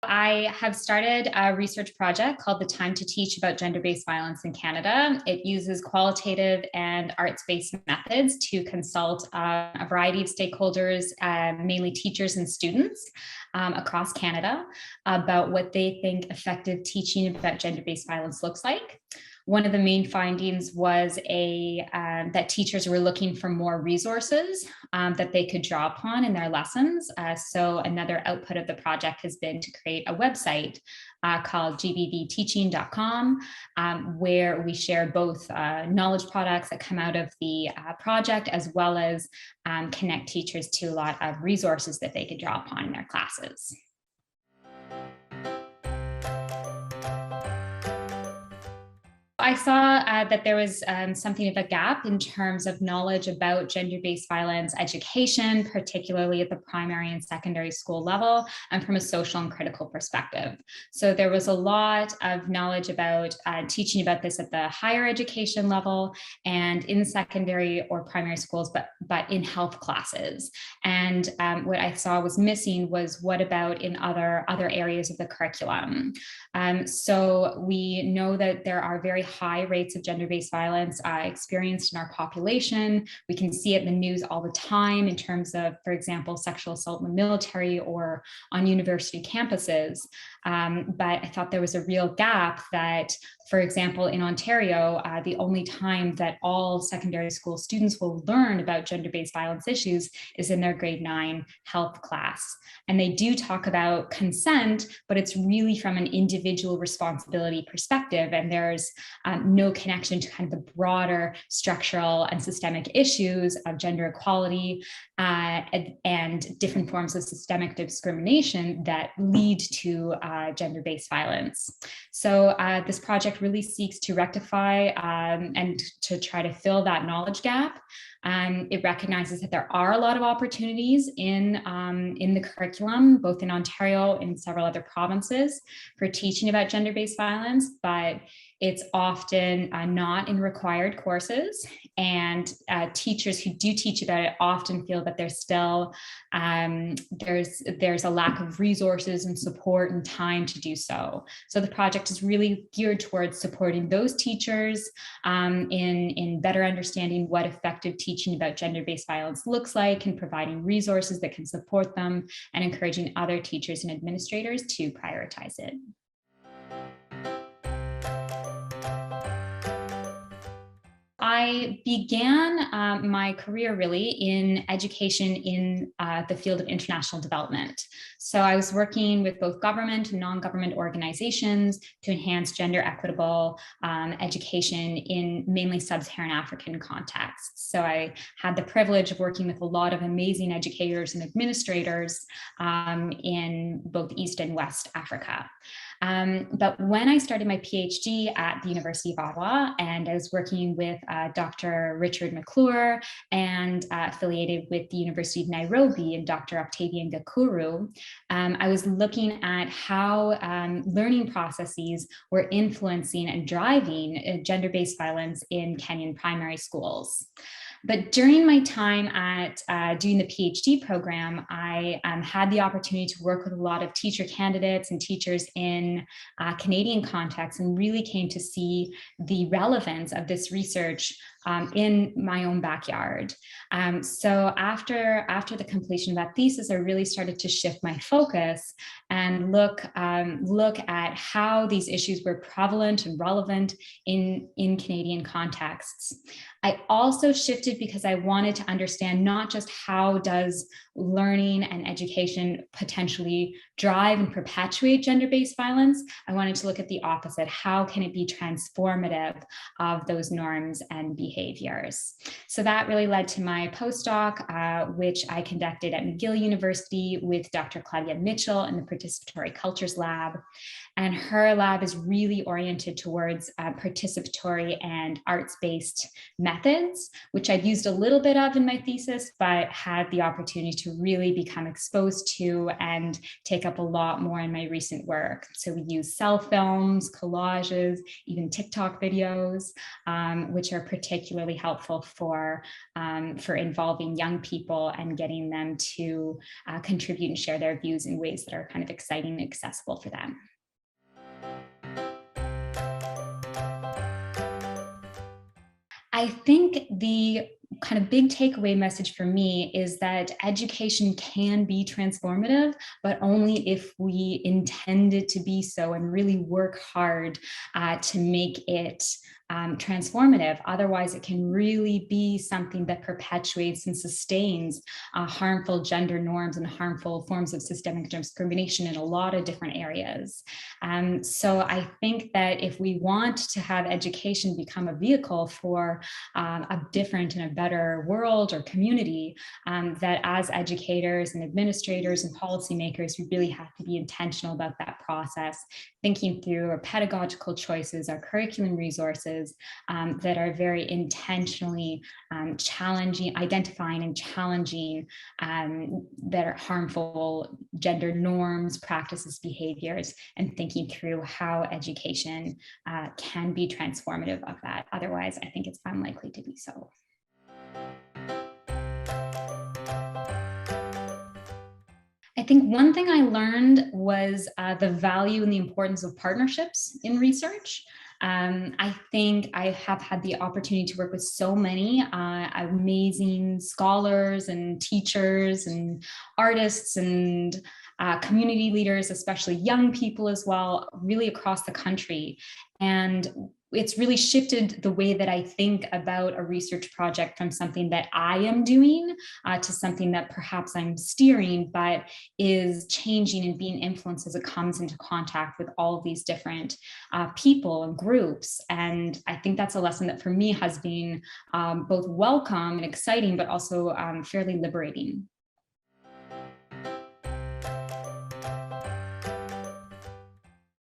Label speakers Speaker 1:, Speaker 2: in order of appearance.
Speaker 1: I have started a research project called The Time to Teach about gender-based violence in Canada. It uses qualitative and arts-based methods to consult a variety of stakeholders, mainly teachers and students across Canada, about what they think effective teaching about gender-based violence looks like. One of the main findings was that teachers were looking for more resources that they could draw upon in their lessons. So another output of the project has been to create a website called gbvteaching.com, where we share both knowledge products that come out of the project, as well as connect teachers to a lot of resources that they could draw upon in their classes. I saw that there was something of a gap in terms of knowledge about gender-based violence education, particularly at the primary and secondary school level, and from a social and critical perspective. So there was a lot of knowledge about teaching about this at the higher education level and in secondary or primary schools, but in health classes. And what I saw was missing was what about in other areas of the curriculum. So we know that there are very high rates of gender-based violence experienced in our population. We can see it in the news all the time in terms of, for example, sexual assault in the military or on university campuses. But I thought there was a real gap that, for example, in Ontario, the only time that all secondary school students will learn about gender-based violence issues is in their grade 9 health class. And they do talk about consent, but it's really from an individual responsibility perspective. And there's no connection to kind of the broader structural and systemic issues of gender equality and different forms of systemic discrimination that lead to gender-based violence. So this project really seeks to rectify and to try to fill that knowledge gap. It recognizes that there are a lot of opportunities in the curriculum, both in Ontario and several other provinces, for teaching about gender-based violence, but it's often not in required courses, and teachers who do teach about it often feel that there's still there's a lack of resources and support and time to do so. So the project is really geared towards supporting those teachers in better understanding what effective teaching about gender-based violence looks like, and providing resources that can support them, and encouraging other teachers and administrators to prioritize it. I began my career really in education in the field of international development. So I was working with both government and non-government organizations to enhance gender equitable education in mainly sub-Saharan African contexts. So I had the privilege of working with a lot of amazing educators and administrators in both East and West Africa. But when I started my PhD at the University of Ottawa, and I was working with Dr. Richard McClure and affiliated with the University of Nairobi and Dr. Octavian Gakuru, I was looking at how learning processes were influencing and driving gender-based violence in Kenyan primary schools. But during my time at doing the PhD program, I had the opportunity to work with a lot of teacher candidates and teachers in Canadian contexts, and really came to see the relevance of this research in my own backyard. So after the completion of that thesis, I really started to shift my focus and look at how these issues were prevalent and relevant in Canadian contexts. I also shifted because I wanted to understand not just how does learning and education potentially drive and perpetuate gender-based violence. I wanted to look at the opposite. How can it be transformative of those norms and behaviors? So that really led to my postdoc, which I conducted at McGill University with Dr. Claudia Mitchell in the Participatory Cultures Lab. And her lab is really oriented towards participatory and arts-based methods, which I'd used a little bit of in my thesis, but had the opportunity to really become exposed to and take up a lot more in my recent work. So we use cell films, collages, even TikTok videos, which are particularly particularly helpful for involving young people and getting them to contribute and share their views in ways that are kind of exciting and accessible for them. I think the kind of big takeaway message for me is that education can be transformative, but only if we intend it to be so and really work hard to make it transformative. Otherwise, it can really be something that perpetuates and sustains harmful gender norms and harmful forms of systemic discrimination in a lot of different areas. So I think that if we want to have education become a vehicle for a different and a better world or community, that as educators and administrators and policymakers, we really have to be intentional about that process, thinking through our pedagogical choices, our curriculum resources that are very intentionally challenging, identifying and challenging that are harmful gender norms, practices, behaviors, and thinking through how education can be transformative of that. Otherwise, I think it's unlikely to be so. I think one thing I learned was the value and the importance of partnerships in research. I think I have had the opportunity to work with so many amazing scholars and teachers and artists and community leaders, especially young people as well, really across the country. And it's really shifted the way that I think about a research project from something that I am doing to something that perhaps I'm steering, but is changing and being influenced as it comes into contact with all of these different people and groups. And I think that's a lesson that for me has been both welcome and exciting, but also fairly liberating.